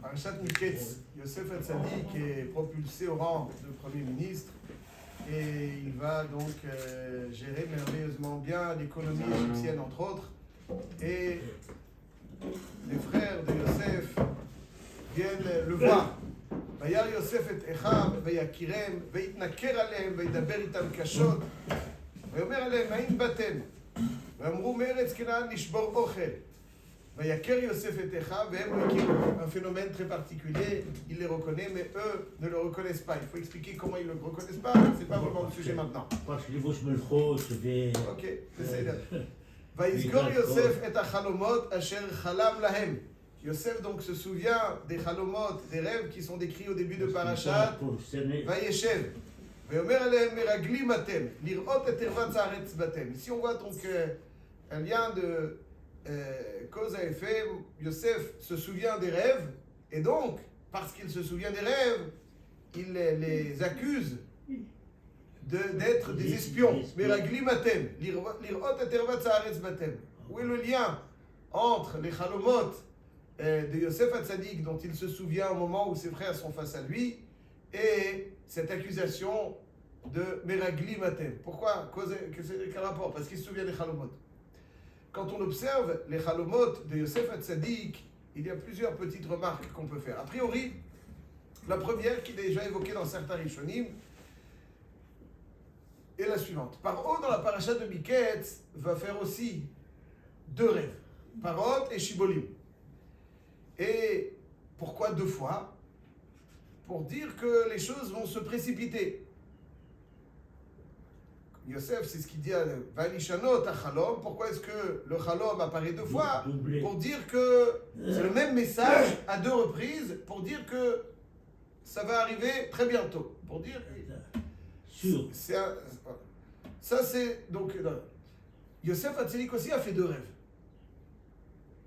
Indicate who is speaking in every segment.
Speaker 1: Parashat Miketz, Yosef Hatzadik est propulsé au rang de Premier ministre et il va donc gérer merveilleusement bien l'économie égyptienne entre autres. Et les frères de Yosef viennent le voir. וירא יוסף את אחיו ויקירם ויתנכר עליהם וידבר איתם קשות ויאמר עליהם האם באתם ואמרו מארץ כנען לשבור אוכל ויכר יוסף את אחיו והם לא הכירו. Un phénomène très particulier, il les reconnaît mais eux ne le reconnaissent pas. Il faut expliquer comment ils ne le reconnaissent pas, c'est pas vraiment le sujet maintenant. Ok, בסדר. ויזכור יוסף את החלומות אשר חלם להם. Yosef donc se souvient des chalomot, des rêves qui sont décrits au début de Parashat Vayeshev. Veomer alehem meraglim atem, lirot et ervat zaaretz batem. Ici on voit donc un lien de cause à effet. Yosef se souvient des rêves et donc, parce qu'il se souvient des rêves, il les accuse d'être des espions. Meraglim atem, lirot et ervat zaaretz batem. Où est le lien entre les chalomot de Yosef Hatzadik dont il se souvient au moment où ses frères sont face à lui et cette accusation de Meragli Matem. Pourquoi? Quel rapport? Parce qu'il se souvient des Chalomot. Quand on observe les Chalomot de Yosef Hatzadik, il y a plusieurs petites remarques qu'on peut faire. A priori, la première qui est déjà évoquée dans certains Rishonim est la suivante. Paro dans la paracha de Miketz va faire aussi deux rêves, Parot et Shibolim. Et pourquoi deux fois? Pour dire que les choses vont se précipiter. Yosef, c'est ce qu'il dit à Valishanot à Chalom. Pourquoi est-ce que le Chalom apparaît deux fois? Pour dire que c'est le même message à deux reprises, pour dire que ça va arriver très bientôt. Pour dire. Ça, c'est. Donc, Yosef Hatzadik aussi a fait deux rêves.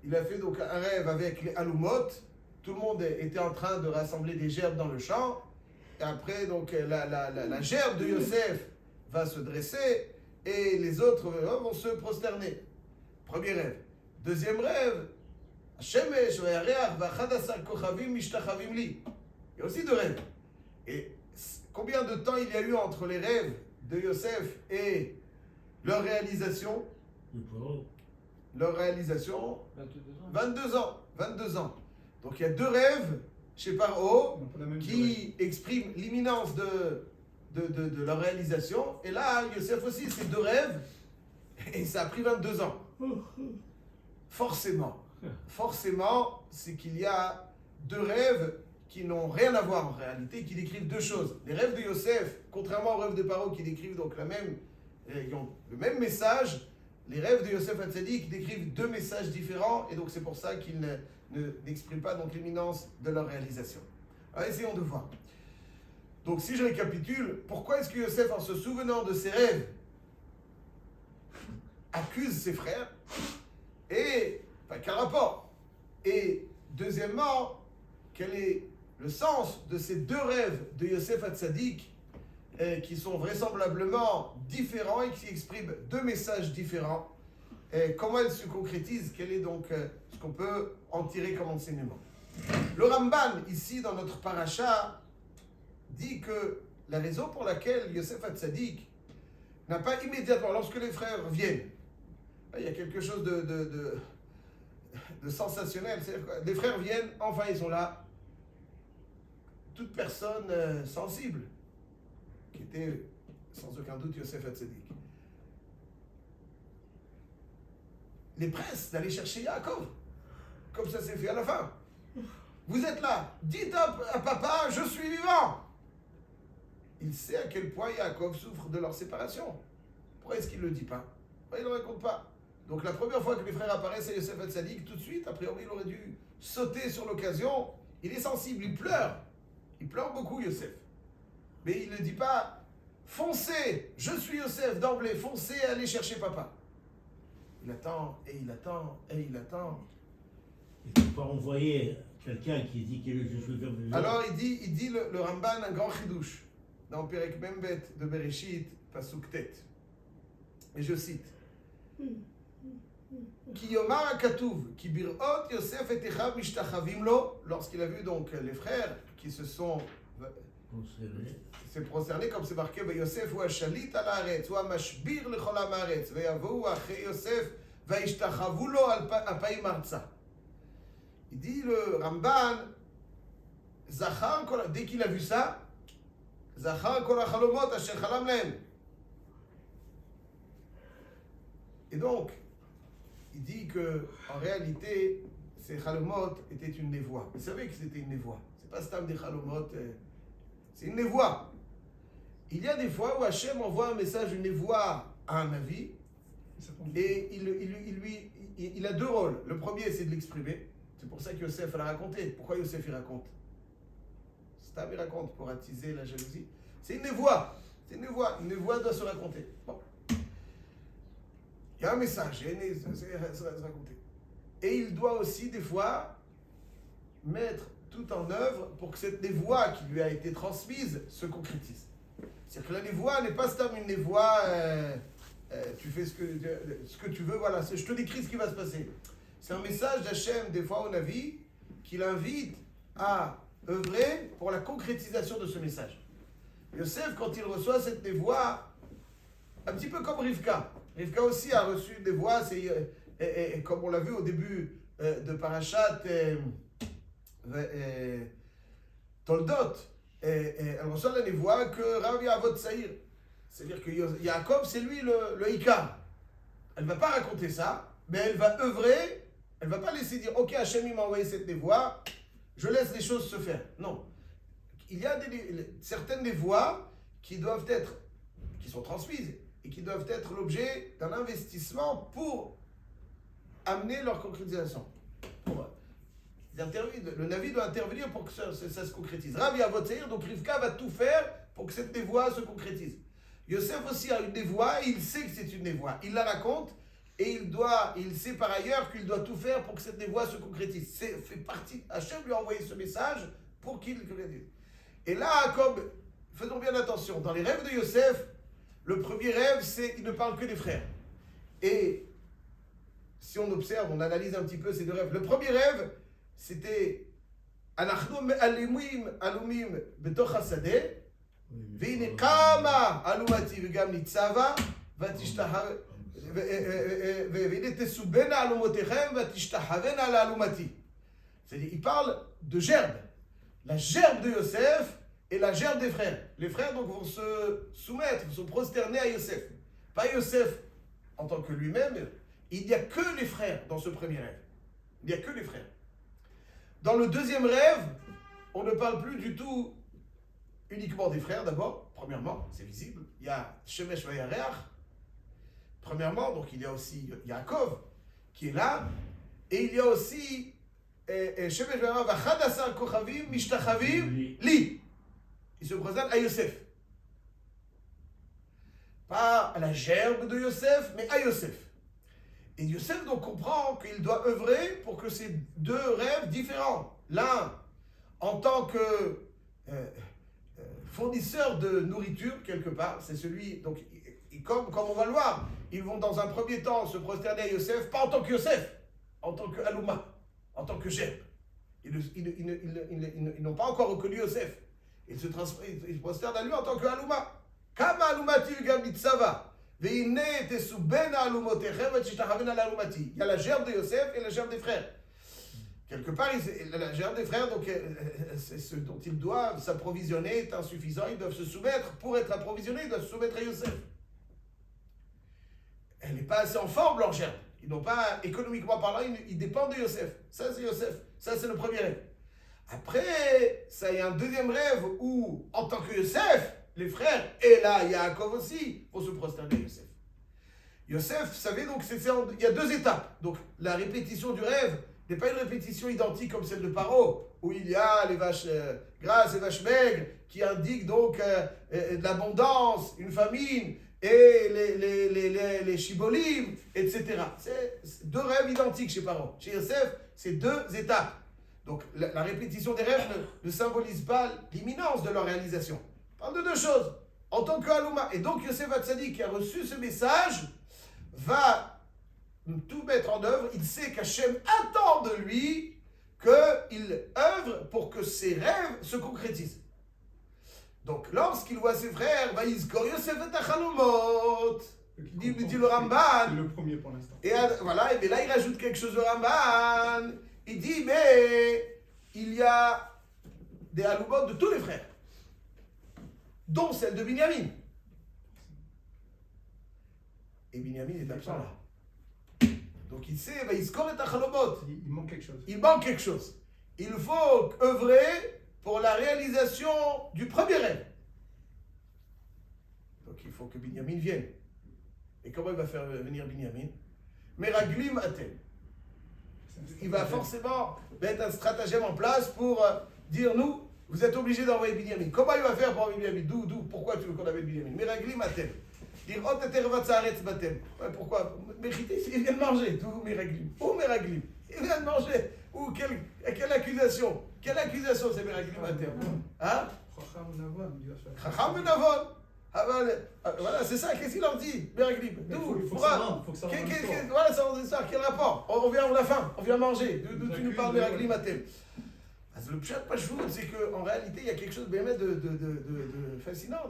Speaker 1: Il a fait donc un rêve avec les Alumot. Tout le monde était en train de rassembler des gerbes dans le champ. Et après, donc, la gerbe de Yosef va se dresser et les autres vont se prosterner. Premier rêve. Deuxième rêve. Shemesh ve'yareach ve'achadasar kochavim mishtachavim li. Il y a aussi deux rêves. Et combien de temps il y a eu entre les rêves de Yosef et leur réalisation? Leur réalisation, 22 ans. 22 ans. Donc il y a deux rêves chez Paro qui expriment l'imminence de leur réalisation. Et là, Yosef aussi, c'est deux rêves. Et ça a pris 22 ans. Forcément, c'est qu'il y a deux rêves qui n'ont rien à voir en réalité, qui décrivent deux choses. Les rêves de Yosef, contrairement aux rêves de Paro qui décrivent donc ils ont le même message. Les rêves de Yosef Hatzadik décrivent deux messages différents et donc c'est pour ça qu'ils n'expriment pas donc l'imminence de leur réalisation. Alors essayons de voir. Donc si je récapitule, pourquoi est-ce que Yosef, en se souvenant de ses rêves, accuse ses frères? Et, quel rapport? Et deuxièmement, quel est le sens de ces deux rêves de Yosef Hatzadik qui sont vraisemblablement différents et qui expriment deux messages différents. Et comment elles se concrétisent? Quel est donc ce qu'on peut en tirer comme enseignement? Le Ramban, ici dans notre paracha, dit que la raison pour laquelle Yosef Hatzadik n'a pas immédiatement, lorsque les frères viennent, il y a quelque chose de sensationnel. Les frères viennent, enfin ils sont là. Toute personne sensible, qui était sans aucun doute Yosef Hatzadik, les presse d'aller chercher Yaakov, comme ça s'est fait à la fin. Vous êtes là, dites à papa, je suis vivant. Il sait à quel point Yaakov souffre de leur séparation. Pourquoi est-ce qu'il ne le dit pas? Pourquoi il ne le raconte pas? Donc la première fois que les frères apparaissent à Yosef Hatzadik, tout de suite, a priori, il aurait dû sauter sur l'occasion. Il est sensible, il pleure. Il pleure beaucoup, Yosef. Mais il ne dit pas, foncez, je suis Yosef d'emblée, foncez, allez chercher papa. Il attend, et il attend, et il attend.
Speaker 2: Il ne faut pas envoyer quelqu'un qui dit qu'il est juste comme
Speaker 1: Alors il dit le Ramban un grand chidouche dans Perek Membet de Bereshit, Pasuk Tet. Et je cite, Ki yomar hakatuv, ki birot Yosef et Echav mishtachavim lo, lorsqu'il a vu donc les frères qui se sont prosternés, comme c'est marqué, Yosef ou Shalit al haaretz, ou Mashbir lechol haaretz, veyavou achei Yosef, veishtachavu lo al paim arza. Il dit le Ramban, dès qu'il a vu ça, Zachar kol hachalomot asher chalam lahem. Et donc, il dit que en réalité, ces chalomot étaient une névoie. Vous savez que c'était une névoie. C'est pas stam des chalomot, c'est une névoie. Il y a des fois où Hachem envoie un message, une névoie à un avis, et il a deux rôles. Le premier, c'est de l'exprimer. C'est pour ça que Yosef l'a raconté. Pourquoi Yosef il raconte? Stam il raconte pour attiser la jalousie. C'est une névoie. C'est une névoie. Une névoie doit se raconter. Bon. Il y a un message, il y a se raconter. Et il doit aussi, des fois, mettre tout en œuvre pour que cette névoie qui lui a été transmise se concrétise. C'est-à-dire que la névoie n'est pas comme une névoie, tu fais ce que tu veux, voilà, je te décris ce qui va se passer. C'est un message d'Hachem, des fois au Navi, qui l'invite à œuvrer pour la concrétisation de ce message. Yosef, quand il reçoit cette névoie, un petit peu comme Rivka. Rivka aussi a reçu des voix, et comme on l'a vu au début de Parashat Toldot, elle reçoit la névoie que Rav Yavot Saïr. C'est-à-dire que Yaakov, c'est lui le Ikar. Elle ne va pas raconter ça, mais elle va œuvrer, elle ne va pas laisser dire « Ok, Hachem m'a envoyé cette névoie, je laisse les choses se faire. » Non. Il y a certaines névoies qui sont transmises, et qui doivent être l'objet d'un investissement pour amener leur concrétisation. Le Navi doit intervenir pour que ça se concrétise. Rav Yavot Saïr, donc Rivka va tout faire pour que cette névoie se concrétise. Yosef aussi a une névoie, et il sait que c'est une névoie. Il la raconte, et il sait par ailleurs qu'il doit tout faire pour que cette névoie se concrétise. Fait partie, Hachem lui a envoyé ce message pour qu'il le concrétise. Et là, faisons bien attention, dans les rêves de Yosef, le premier rêve, c'est qu'il ne parle que des frères. Et si on observe, on analyse un petit peu ces deux rêves. Le premier rêve, c'était Anachnu alumim betoch hasadeh, ve'ine kama alumati v'gam nitzava, ve'ine tesubena alumotechem v'tishtachavena la'alumati. C'est-à-dire, il parle de gerbe. La gerbe de Yosef et la gerbe des frères. Les frères donc vont se soumettre, vont se prosterner à Yosef. Pas Yosef en tant que lui-même. Il n'y a que les frères dans ce premier rêve. Il n'y a que les frères. Dans le deuxième rêve, on ne parle plus du tout uniquement des frères d'abord. Premièrement, c'est visible. Il y a Shemesh Vayareach. Premièrement, donc il y a aussi Yaakov qui est là. Et il y a aussi Shemesh Vayareach Vachadasar Kochavim Mishtachavim Li. Il se présente à Yosef. Pas à la gerbe de Yosef, mais à Yosef. Et Yosef donc comprend qu'il doit œuvrer pour que ces deux rêves différents, l'un en tant que fournisseur de nourriture quelque part, c'est celui, donc comme on va le voir, ils vont dans un premier temps se prosterner à Yosef, pas en tant que Yosef, en tant que Alouma, en tant que gerbe. Ils n'ont pas encore reconnu Yosef. Ils se prosternent à lui en tant que Alouma. Kama alumati v'gam nitzava. Il y a la gerbe de Yosef et la gerbe des frères. Quelque part, la gerbe des frères, donc c'est ce dont ils doivent s'approvisionner est insuffisant. Ils doivent se soumettre. Pour être approvisionnés, ils doivent se soumettre à Yosef. Elle n'est pas assez en forme, leur gerbe. Ils n'ont pas, économiquement parlant, ils dépendent de Yosef. Ça, c'est Yosef. Ça, c'est le premier rêve. Après, ça, il y a un deuxième rêve où, en tant que Yosef, les frères, et là, Yaakov aussi, vont se prosterner à Yosef. Yosef, vous savez, donc, il y a deux étapes. Donc, la répétition du rêve n'est pas une répétition identique comme celle de Paro, où il y a les vaches grasses et vaches maigres, qui indiquent donc de l'abondance, une famine, et les shibolim, etc. C'est deux rêves identiques chez Paro. Chez Yosef, c'est deux étapes. Donc, la répétition des rêves ne symbolise pas l'imminence de leur réalisation. On parle de deux choses. En tant qu'Alouma. Et donc, Yosef Hatzadik, qui a reçu ce message, va tout mettre en œuvre, il sait qu'Hachem attend de lui qu'il œuvre pour que ses rêves se concrétisent. Donc, lorsqu'il voit ses frères, Vayizkor Yosef et Achalomot, il lui dit le Ramban.
Speaker 3: C'est le premier pour l'instant.
Speaker 1: Et voilà, et bien là, il rajoute quelque chose au Ramban. Il dit, mais il y a des halomot de tous les frères, dont celle de Binyamin. Et Binyamin est absent là. Donc il sait, Vayizkor et Achalomot.
Speaker 3: Il manque quelque chose.
Speaker 1: Il manque quelque chose. Il faut œuvrer pour la réalisation du premier rêve. Donc il faut que Binyamin vienne. Et comment il va faire venir Binyamin? Meraglim Atem. Il va forcément mettre un stratagème en place pour dire, nous, vous êtes obligés d'envoyer Binyamin. Comment il va faire pour envoyer Binyamin? D'où? Pourquoi tu veux qu'on amène Binyamin? Meraglim Atem. Dire, oh, Batem. Ouais, pourquoi? Mérité, il vient de manger. D'où Meraglim? Où Meraglim? Il vient de manger. Ou quelle accusation? Quelle accusation c'est Meraglim Atem? Hein? Chacham Benavon. Voilà, c'est ça, qu'est-ce qu'il leur dit? Meraglim. D'où?
Speaker 3: Il faut que ça rentre.
Speaker 1: Voilà, ça rentre ça. Quel rapport? On vient, on a faim, on vient manger. D'où tu nous parles Meraglim Atem? Le pshat pashvout, c'est qu'en réalité, il y a quelque chose de fascinant.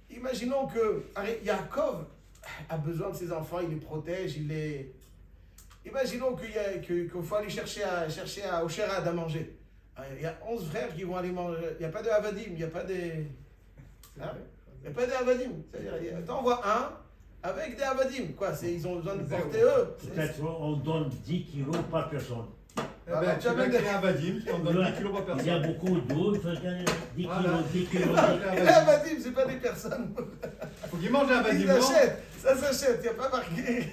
Speaker 1: Imaginons que Yaakov a besoin de ses enfants, il les protège, Imaginons qu'il faut aller chercher à Osherad à manger. Il y a 11 frères qui vont aller manger. Il n'y a pas de Havadim, il n'y a pas des... Hein? Il n'y a pas des Havadim. C'est-à-dire, t'envoies un avec des Havadim. Quoi, ils ont besoin de porter eux.
Speaker 2: Peut-être on donne 10 kilos par personne.
Speaker 3: Tu vas créer un Vadim qui en donne 10 kilos par personne.
Speaker 2: Il y a beaucoup d'eau, il faut 10 kilos.
Speaker 1: Les Havadim, c'est pas des personnes.
Speaker 3: Faut qu'il mange un Vadim.
Speaker 1: Ils achètent, ça s'achète, il n'y a pas marqué.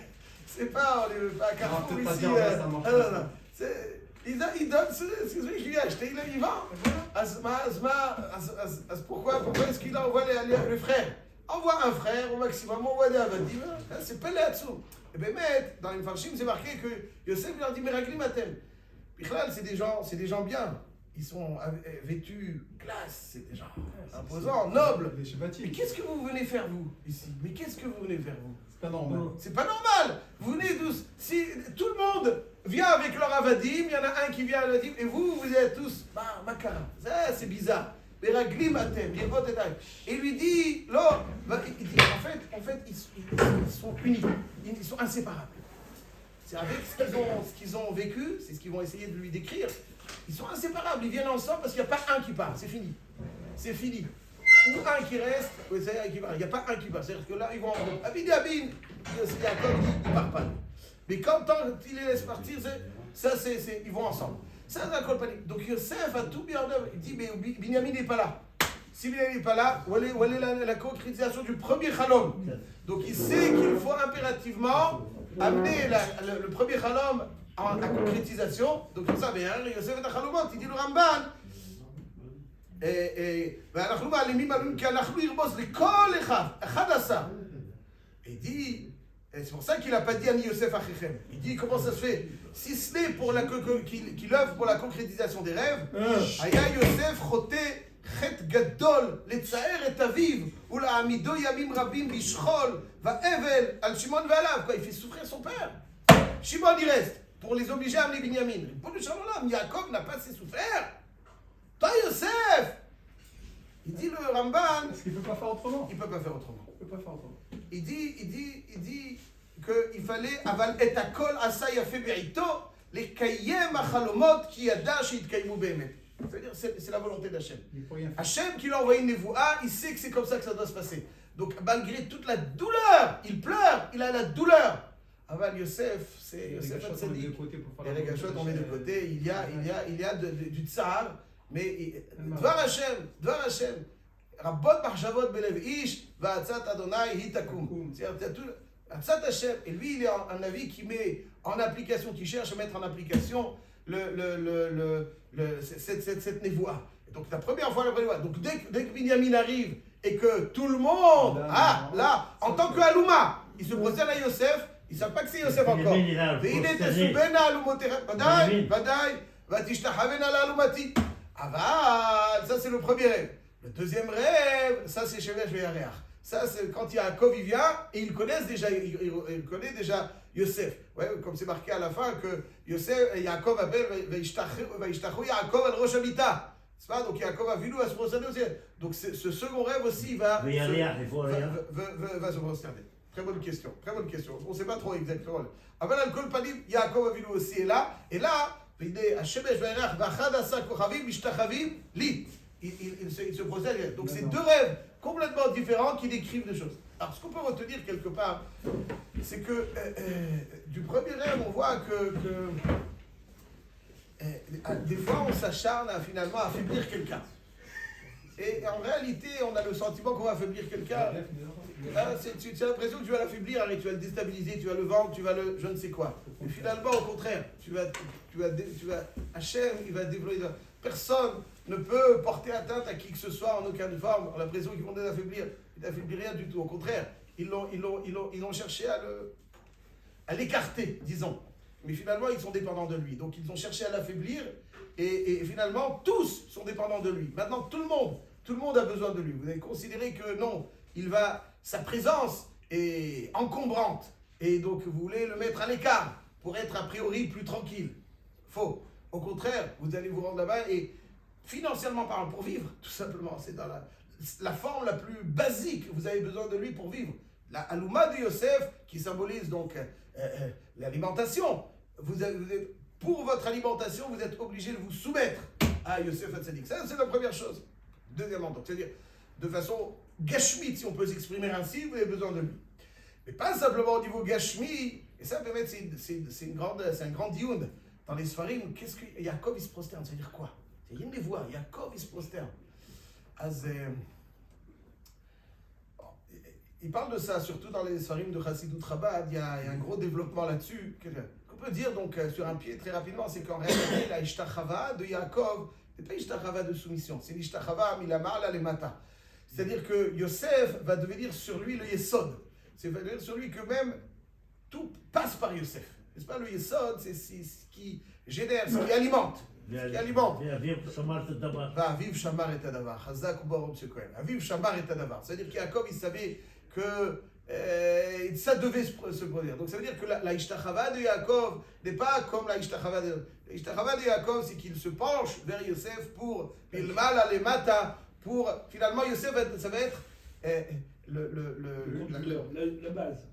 Speaker 1: C'est pas, on est pas à Carrefour ici. Non. Il donne, c'est celui qui vient acheter, il vend. Pourquoi est-ce qu'il envoie les frères? Envoie un frère au maximum, envoie des Havadim. C'est pas là-dessous. Et bien, dans les Farshim, c'est marqué que Yosef leur dit Meraglim Atem. Bichlal, c'est des gens bien. Ils sont vêtus classe, c'est des gens imposants, nobles. Mais qu'est-ce que vous venez faire, vous, ici? Mais qu'est-ce que vous venez faire, vous?
Speaker 3: C'est pas normal.
Speaker 1: C'est pas normal. Vous venez tous. Si tout le monde vient avec leur avadim, il y en a un qui vient à l'avadim, et vous êtes tous makara. Ça, c'est bizarre. Meraglim Atem, et il lui dit, là, il dit, en fait, ils sont unis, ils sont inséparables. C'est avec ce qu'ils ont vécu, c'est ce qu'ils vont essayer de lui décrire. Ils sont inséparables, ils viennent ensemble parce qu'il n'y a pas un qui part, c'est fini. C'est fini. Ou un qui reste, c'est un qui part. Il n'y a pas un qui part. C'est-à-dire que là, ils vont en groupe. Abin, Yaakov, il ne part pas. Mais quand il les laisse partir, ils vont ensemble. Ça, c'est un col panique. Donc Yosef a tout bien en œuvre. Il dit, mais Binyamin n'est pas là. Si Binyamin n'est pas là, où est la concrétisation du premier chalom? Donc il sait qu'il faut impérativement amener le premier chalom à concrétisation. Donc comme ça, Yosef et Achalomot, il dit le Ramban. ואנחנו מעלימים עלינו כי אנחנו ירבוס לכל אחד עשה. Il dit, et c'est pour ça qu'il n'a pas dit Ani Yosef Achichem. Il dit comment ça se fait? Si ce n'est pour qu'il œuvre pour la concrétisation des rêves, Aya Yosef choté chet gadol לתצער את אביו ולהעמידו ימים רבים בשכול ואבל על שמעון ועליו. Il fait souffrir son père. Shimon il reste pour les obliger à amener Binyamin. Pour le Shalom, Yaakov n'a pas assez souffert. Toi Yosef, il dit le Ramban.
Speaker 3: Parce qu'il ne peut pas faire autrement.
Speaker 1: Il ne peut pas faire autrement.
Speaker 3: Il peut pas faire autrement.
Speaker 1: Il dit qu'il fallait aval et akol asa yafe be'ito lekayem achalomot ki yada sheyitkaymu be'emet. C'est-à-dire c'est la volonté d'Hachem. Hachem qui lui a envoyé une névoua, il sait que c'est comme ça que ça doit se passer. Donc malgré toute la douleur, il pleure, il a la douleur. Aval Yosef, c'est Yosef Hatzadik. Et les gachot on met de côté. Il y a du tsar. Mais Dvar Hashem, Rabbot Mahshavot Belev Ish, Va'atzat Adonai Hitakum. C'est-à-dire, Atzat Hashem, et lui, il est un avis qui met en application, qui cherche à mettre en application cette névoie. Donc, la première fois, la névoie. Donc, dès que Binyamin arrive et que tout le monde, là, en tant que Halouma, il se procède à Yosef, ils ne savent pas que c'est Yosef encore. Ve'ine tesubena Halumotera, Vadaï, Vatishtachavena la Halumati. Aval, ça c'est le premier rêve. Le deuxième rêve, ça c'est Shemesh Ve'Yareach. Ça c'est quand Yaakov il vient et il connaît déjà Yosef. Ouais, comme c'est marqué à la fin que Yosef, Yaakov appelle Vaishtachu Yaakov al Rosh Habita. C'est pas, donc Yaakov a vu, va se prosterner aussi. Donc ce second rêve aussi va se prosterner. Très bonne question, très bonne question. On ne sait pas trop exactement. Avant l'alcool panim, Yaakov a vu aussi est là. Et là, il se prosterne. Donc c'est deux rêves complètement différents qui décrivent des choses. Alors ce qu'on peut retenir quelque part, c'est que du premier rêve, on voit que des fois on s'acharne à finalement affaiblir quelqu'un. Et en réalité, on a le sentiment qu'on va affaiblir quelqu'un. Tu as l'impression que tu vas l'affaiblir, tu vas le déstabiliser, tu vas le vendre, tu vas le je ne sais quoi. Et finalement, au contraire, Hachem, il va déployer. Personne ne peut porter atteinte à qui que ce soit en aucune forme. On a l'impression qu'ils vont les affaiblir. Ils n'affaiblissent rien du tout. Au contraire, ils ont cherché à l'écarter, disons. Mais finalement, ils sont dépendants de lui. Donc, ils ont cherché à l'affaiblir. Et finalement, tous sont dépendants de lui. Maintenant, tout le monde a besoin de lui. Vous avez considéré que non, sa présence est encombrante. Et donc, vous voulez le mettre à l'écart pour être a priori plus tranquille. Faux. Au contraire, vous allez vous rendre là-bas et financièrement parlant, pour vivre, tout simplement, c'est dans la forme la plus basique. Vous avez besoin de lui pour vivre. La Alouma de Yosef, qui symbolise donc l'alimentation. Pour votre alimentation, vous êtes obligé de vous soumettre à Yosef Hatzadik. Ça, c'est la première chose. Deuxièmement, donc, c'est-à-dire, de façon gashmite, si on peut s'exprimer ainsi, vous avez besoin de lui. Mais pas simplement au niveau gashmi, et ça, peut-être, c'est un grand dioun. Dans les Sfarim, qu'est-ce que Yaakov il se prosterne, ça veut dire quoi? C'est rien de les voir, Yaakov il se prosterne. Il parle de ça, surtout dans les Sfarim de Chassidut Chabad, il y a un gros développement là-dessus. Qu'on peut dire donc sur un pied très rapidement, c'est qu'en réalité, la Ishtachava de Yaakov, c'est pas Ishtachava de soumission, c'est l'Ishtachava milamar la lemata. C'est-à-dire que Yosef va devenir sur lui le Yesod. C'est-à-dire sur lui que même tout passe par Yosef. N'est-ce pas, le Yesod, c'est ce qui génère, ce qui alimente. Va vivre Shamar et Tadavar. Chazak ou Baruch Shekohen. Vive Shamar et Tadavar. C'est-à-dire qu'Yaakov, il savait que ça devait se produire. Donc ça veut dire que la Ishtachava de Yaakov n'est pas comme la Ishtachava de... La Ishtachava de Yaakov, c'est qu'il se penche vers Yosef pour Ilmal Alemata, pour finalement Yosef, ça va être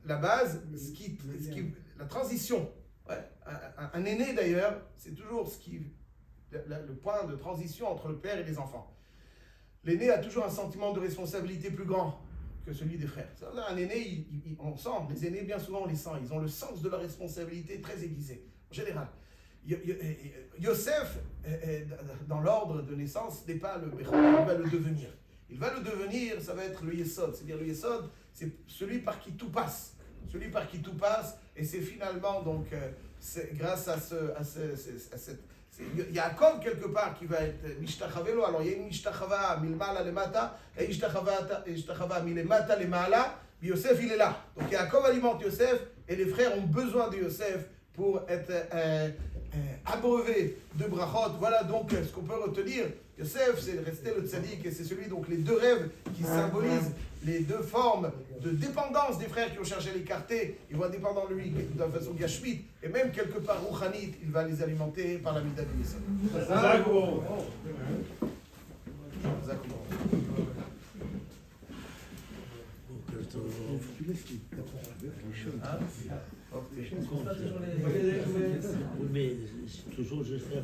Speaker 1: la base, la transition. Ouais. Un aîné d'ailleurs, c'est toujours le point de transition entre le père et les enfants. L'aîné a toujours un sentiment de responsabilité plus grand que celui des frères. Un aîné, on sent, les aînés bien souvent on les sent, ils ont le sens de la responsabilité très aiguisé, en général. Yosef, dans l'ordre de naissance, n'est pas le Bechor, il va le devenir. Il va le devenir, ça va être le Yesod, c'est-à-dire le Yesod, c'est celui par qui tout passe. Celui par qui tout passe, et c'est finalement donc grâce à cette Yaakov quelque part qui va être Mishtachavelo. Alors il y a une Mishtachava milmala lemata et Mishtachava milemata lemala. Yosef il est là. Donc Yaakov alimente Yosef et les frères ont besoin de Yosef pour être abreuvé de brachot. Voilà donc ce qu'on peut retenir. Yosef, c'est resté le tzaddik et c'est celui, donc les deux rêves qui symbolisent les deux formes de dépendance des frères qui ont cherché à l'écarter. Ils vont être dépendants de lui de façon gashmite et même quelque part rouchanite, il va les alimenter par la mida du Yisod.
Speaker 2: Mais toujours je sais.